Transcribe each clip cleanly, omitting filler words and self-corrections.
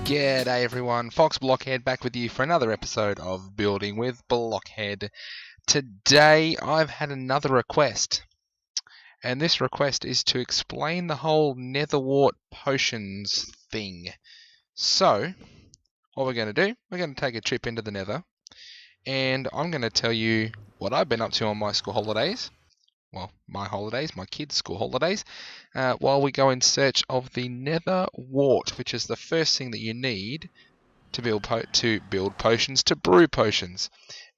G'day everyone, Fox Blockhead back with you for another episode of Building with Blockhead. Today I've had another request, and this request is to explain the whole Nether Wart potions thing. So, what we're going to do, we're going to take a trip into the Nether, and I'm going to tell you what I've been up to on my school holidays. Well, my kids' school holidays, while we go in search of the Nether Wart, which is the first thing that you need to build potions, to brew potions.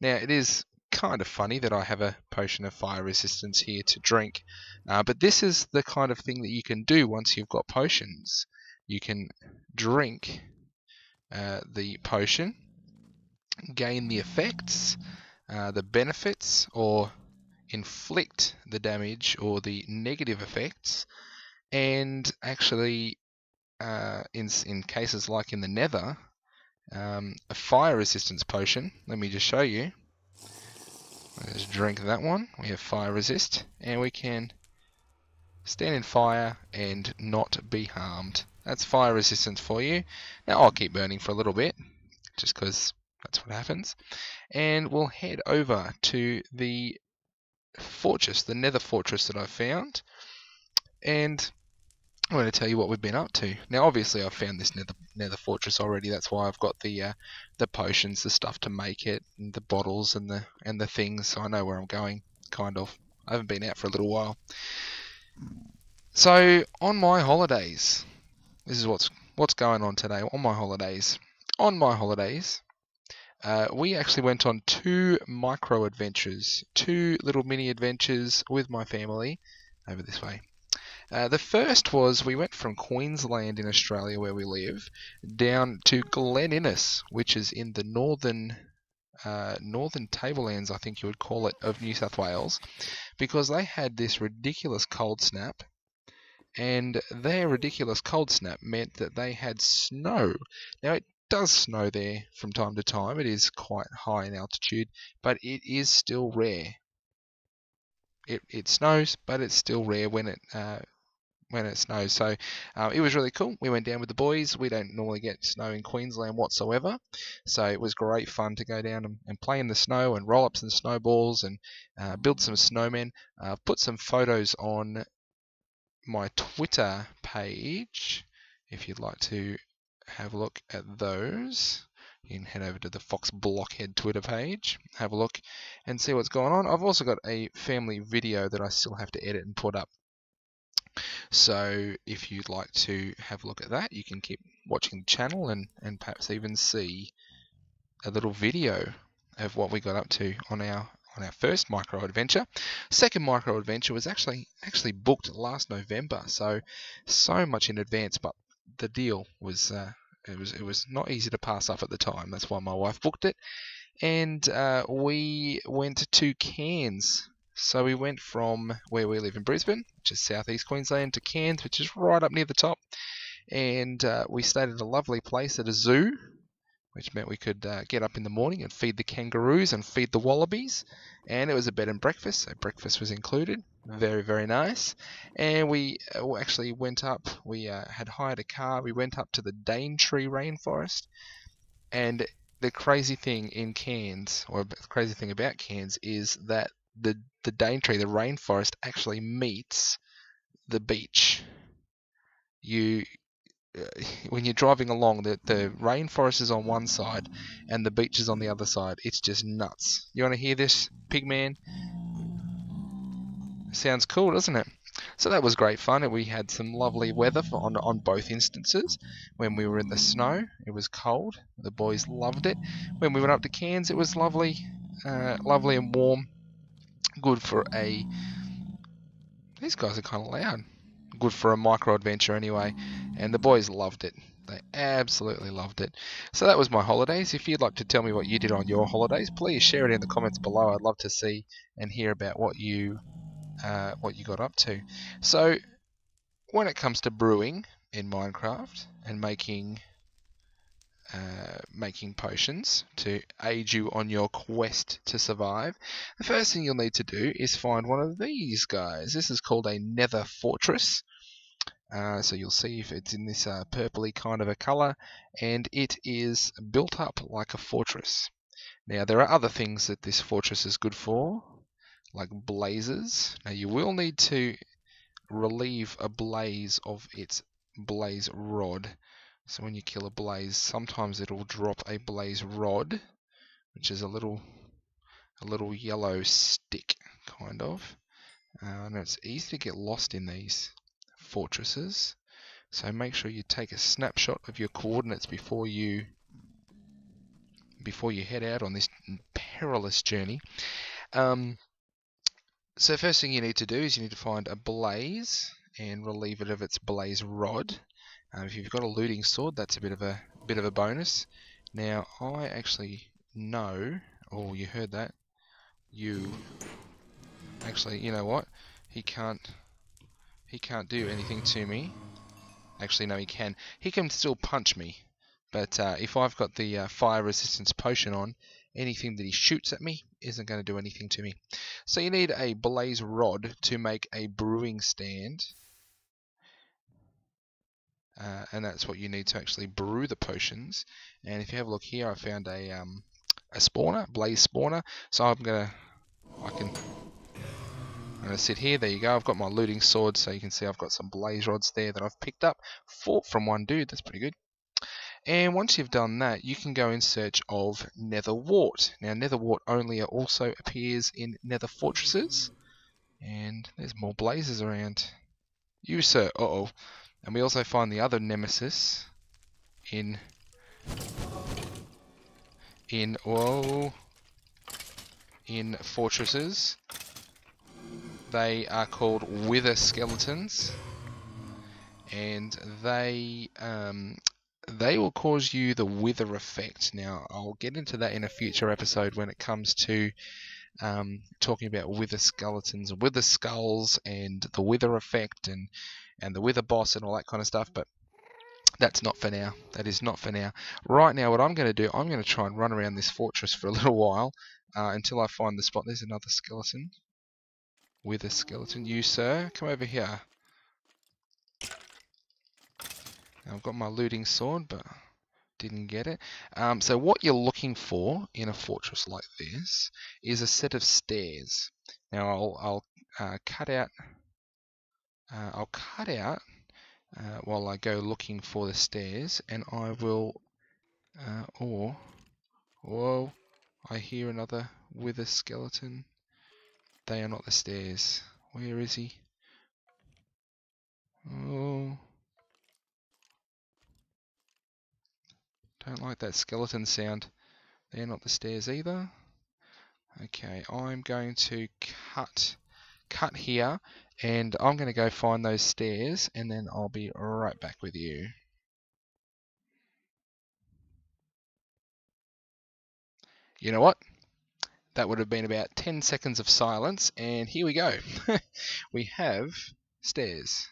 Now, it is kind of funny that I have a potion of fire resistance here to drink, but this is the kind of thing that you can do once you've got potions. You can drink the potion, gain the effects, the benefits, or inflict the damage or the negative effects, and actually in cases like in the Nether, a fire resistance potion. Let me just show you. Let's drink that one. We have fire resist, and we can stand in fire and not be harmed. That's fire resistance for you. Now I'll keep burning for a little bit just because that's what happens, and we'll head over to the fortress, the Nether fortress that I found, and I'm going to tell you what we've been up to. Now, obviously, I've found this Nether fortress already. That's why I've got the potions, the stuff to make it, and the bottles and the things. So I know where I'm going. Kind of. I haven't been out for a little while. So on my holidays, this is what's going on today. On my holidays, we actually went on two micro adventures, two little mini adventures with my family over this way. The first was we went from Queensland in Australia, where we live, down to Glen Innes, which is in the northern tablelands, I think you would call it, of New South Wales, because they had this ridiculous cold snap, and their ridiculous cold snap meant that they had snow. Now, it does snow there from time to time. It is quite high in altitude, but it is still rare. It snows, but it's still rare when it snows. So it was really cool. We went down with the boys. We don't normally get snow in Queensland whatsoever, so it was great fun to go down and play in the snow and roll up some snowballs and build some snowmen. Put some photos on my Twitter page if you'd like to have a look at those. You can head over to the Fox Blockhead Twitter page, have a look and see what's going on. I've also got a family video that I still have to edit and put up. So if you'd like to have a look at that, you can keep watching the channel and perhaps even see a little video of what we got up to on our first micro adventure. Second micro adventure was actually booked last November, so much in advance, but the deal was it was not easy to pass up at the time. That's why my wife booked it, and we went to Cairns. So we went from where we live in Brisbane, which is southeast Queensland, to Cairns, which is right up near the top, and we stayed at a lovely place at a zoo, which meant we could get up in the morning and feed the kangaroos and feed the wallabies, and it was a bed and breakfast, so breakfast was included. Very, very nice. And we actually went up, we had hired a car, we went up to the Daintree rainforest, and the crazy thing in Cairns, or the crazy thing about Cairns, is that the Daintree, the rainforest, actually meets the beach. When you're driving along, the rainforest is on one side and the beach is on the other side. It's just nuts. You want to hear this, Pigman? Sounds cool, doesn't it? So that was great fun. We had some lovely weather on both instances. When we were in the snow, it was cold. The boys loved it. When we went up to Cairns, it was lovely and warm. Good for these guys are kind of loud. Good for a micro adventure anyway, and the boys loved it. They absolutely loved it. So that was my holidays. If you'd like to tell me what you did on your holidays, please share it in the comments below. I'd love to see and hear about what you got up to. So when it comes to brewing in Minecraft and making potions to aid you on your quest to survive, the first thing you'll need to do is find one of these guys. This is called a Nether Fortress. So you'll see if it's in this purpley kind of a colour, and it is built up like a fortress. Now there are other things that this fortress is good for, like blazes. Now you will need to relieve a blaze of its blaze rod. So when you kill a blaze, sometimes it'll drop a blaze rod, which is a little yellow stick, kind of. And it's easy to get lost in these fortresses. So make sure you take a snapshot of your coordinates before you head out on this perilous journey. So first thing you need to do is you need to find a blaze and relieve it of its blaze rod. If you've got a looting sword, that's a bit of a bonus. Now I actually know. Oh, you heard that? You actually, you know what? He can't do anything to me. Actually, no, he can. He can still punch me. But if I've got the fire resistance potion on, anything that he shoots at me isn't going to do anything to me. So you need a blaze rod to make a brewing stand. And that's what you need to actually brew the potions. And if you have a look here, I found a spawner, blaze spawner. So I'm gonna sit here. There you go. I've got my looting sword, so you can see I've got some blaze rods there that I've picked up. 4 from one dude. That's pretty good. And once you've done that, you can go in search of Nether Wart. Now, Nether Wart only also appears in Nether Fortresses. And there's more blazes around. You, sir. Uh-oh. And we also find the other nemesis in fortresses. They are called wither skeletons. And they will cause you the wither effect. Now, I'll get into that in a future episode when it comes to talking about wither skeletons and wither skulls and the wither effect and the wither boss and all that kind of stuff, but that's not for now. That is not for now. Right now, what I'm going to do, I'm going to try and run around this fortress for a little while until I find the spot. There's another skeleton. Wither skeleton. You, sir, come over here. I've got my looting sword, but didn't get it. So what you're looking for in a fortress like this is a set of stairs. Now I'll cut out. While I go looking for the stairs, and I will. Whoa! I hear another wither skeleton. They are not the stairs. Where is he? Oh. Don't like that skeleton sound. They're not the stairs either. Okay, I'm going to cut here, and I'm going to go find those stairs, and then I'll be right back with you. You know what? That would have been about 10 seconds of silence, and here we go. We have stairs.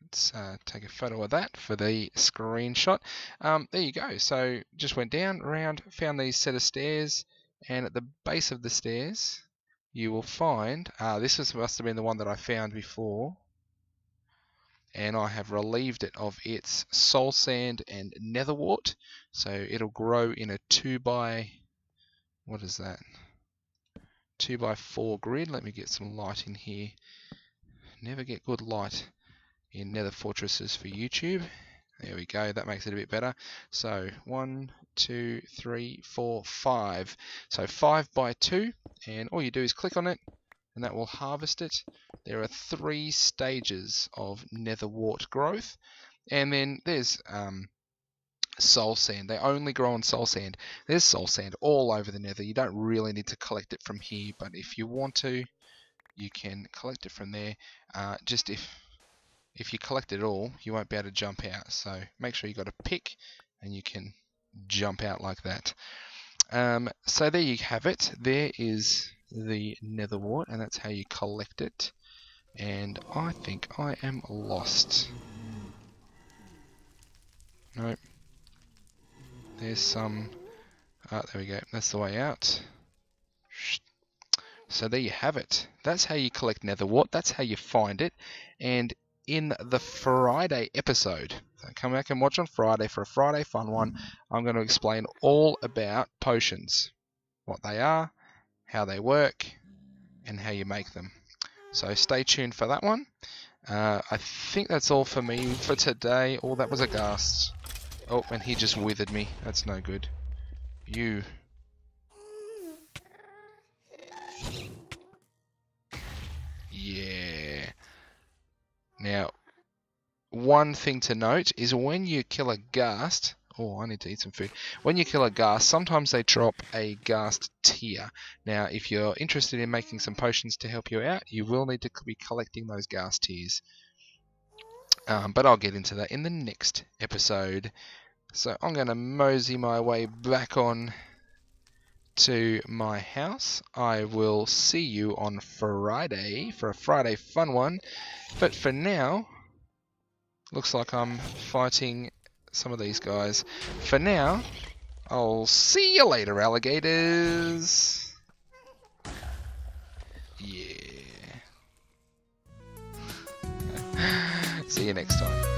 Let's take a photo of that for the screenshot. There you go. So just went down, around, found these set of stairs, and at the base of the stairs, you will find, must have been the one that I found before, and I have relieved it of its soul sand and nether wart, so it'll grow in a 2x4 grid. Let me get some light in here. Never get good light in nether fortresses for YouTube. There we go, that makes it a bit better. So 1, 2, 3, 4, 5. So 5x2, and all you do is click on it, and that will harvest it. There are 3 stages of nether wart growth, and then there's soul sand. They only grow on soul sand. There's soul sand all over the nether. You don't really need to collect it from here, but if you want to, you can collect it from there. Just if you collect it all, you won't be able to jump out. So make sure you got a pick, and you can jump out like that. So there you have it. There is the nether wart, and that's how you collect it. And I think I am lost. Nope. There's some. There we go. That's the way out. So there you have it. That's how you collect nether wart. That's how you find it. And in the Friday episode. So come back and watch on Friday for a Friday fun one. I'm going to explain all about potions, what they are, how they work, and how you make them. So stay tuned for that one. I think that's all for me for today. Oh, that was a ghast. Oh, and he just withered me. That's no good. You. Yeah. Now, one thing to note is when you kill a ghast... Oh, I need to eat some food. When you kill a ghast, sometimes they drop a ghast tear. Now, if you're interested in making some potions to help you out, you will need to be collecting those ghast tears. But I'll get into that in the next episode. So I'm going to mosey my way back on to my house. I will see you on Friday for a Friday fun one. But for now, looks like I'm fighting some of these guys. For now, I'll see you later, alligators. Yeah. See you next time.